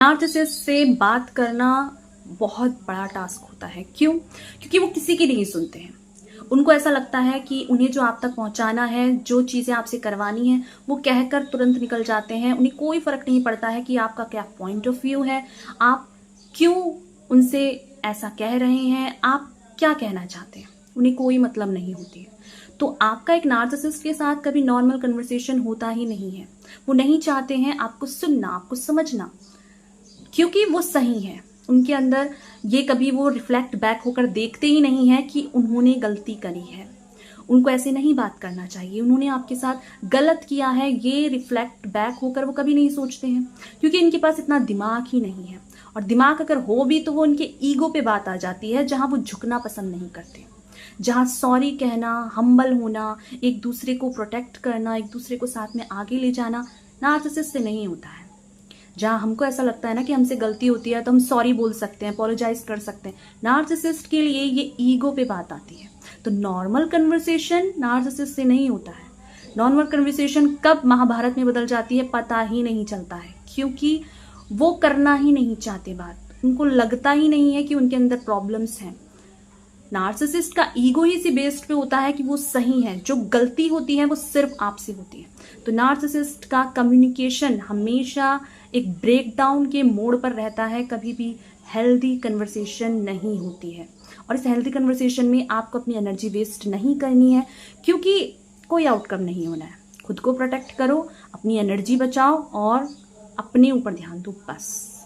Narcissist से बात करना बहुत बड़ा टास्क होता है। क्यों? क्योंकि वो किसी की नहीं सुनते हैं। उनको ऐसा लगता है कि उन्हें जो आप तक पहुंचाना है, जो चीजें आपसे करवानी है, वो कहकर तुरंत निकल जाते हैं। उन्हें कोई फर्क नहीं पड़ता है कि आपका क्या पॉइंट ऑफ व्यू है, आप क्यों उनसे ऐसा कह रहे हैं, आप क्या कहना चाहते हैं, उन्हें कोई मतलब नहीं होती है। तो आपका एक नार्सिसिस्ट के साथ कभी नॉर्मल कन्वर्सेशन होता ही नहीं है। वो नहीं चाहते हैं आपको सुनना, आपको समझना, क्योंकि वो सही है। उनके अंदर ये कभी वो रिफ्लेक्ट बैक होकर देखते ही नहीं है कि उन्होंने गलती करी है। उनको ऐसे नहीं बात करना चाहिए, उन्होंने आपके साथ गलत किया है, ये रिफ्लेक्ट बैक होकर वो कभी नहीं सोचते हैं, क्योंकि इनके पास इतना दिमाग ही नहीं है। और दिमाग अगर हो भी तो वो इनके ईगो पे बात आ जाती है, जहां वो झुकना पसंद नहीं करते, जहां सॉरी कहना, हम्बल होना, एक दूसरे को प्रोटेक्ट करना, एक दूसरे को साथ में आगे ले जाना नार्सिसिस्ट से नहीं होता है। जहां हमको ऐसा लगता है ना कि हमसे गलती होती है तो हम सॉरी बोल सकते हैं, अपोलोजाइज कर सकते हैं, नार्सिसिस्ट के लिए ये ईगो पे बात आती है। तो नॉर्मल कन्वर्सेशन नार्सिसिस्ट से नहीं होता है। नॉर्मल कन्वर्सेशन कब महाभारत में बदल जाती है पता ही नहीं चलता है, क्योंकि वो करना ही नहीं चाहते बात। उनको लगता ही नहीं है कि उनके अंदर प्रॉब्लम्स हैं। नार्सिसिस्ट का ईगो ही इसी बेस्ड पे होता है कि वो सही है, जो गलती होती है वो सिर्फ आपसे होती है। तो नार्सिसिस्ट का कम्युनिकेशन हमेशा एक ब्रेकडाउन के मोड़ पर रहता है, कभी भी हेल्दी कन्वर्सेशन नहीं होती है। और इस हेल्दी कन्वर्सेशन में आपको अपनी एनर्जी वेस्ट नहीं करनी है, क्योंकि कोई आउटकम नहीं होना है। खुद को प्रोटेक्ट करो, अपनी एनर्जी बचाओ और अपने ऊपर ध्यान दो बस।